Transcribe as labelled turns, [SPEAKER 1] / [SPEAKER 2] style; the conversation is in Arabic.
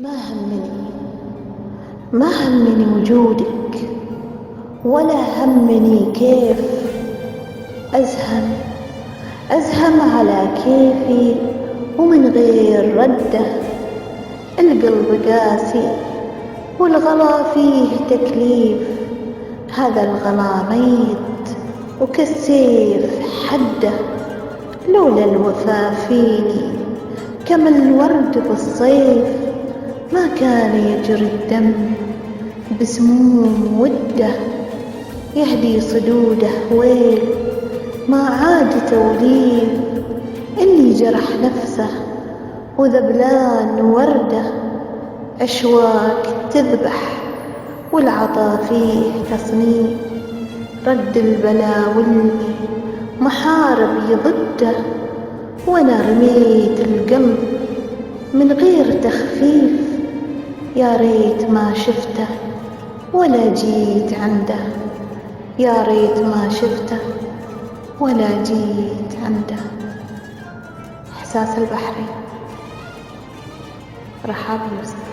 [SPEAKER 1] ما همني وجودك، ولا همني كيف أزهم على كيفي ومن غير رده. القلب قاسي والغلا فيه تكليف، هذا الغلا ميت وكالسيف حده. لولا الوفا فيني كما الورد بالصيف، ما كان يجري الدم بسموم وده. يهدي صدوده ويل ما عاد توليف، اللي جرح نفسه وذبلان ورده. أشواك تذبح والعطا فيه تصنيف، رد البلا واللي محارب ضده. وانا رميت القلب من غير تخفيف، يا ريت ما شفته ولا جيت عنده. يا ريت ما شفته ولا جيت عنده. إحساس البحري، رحاب يوسف.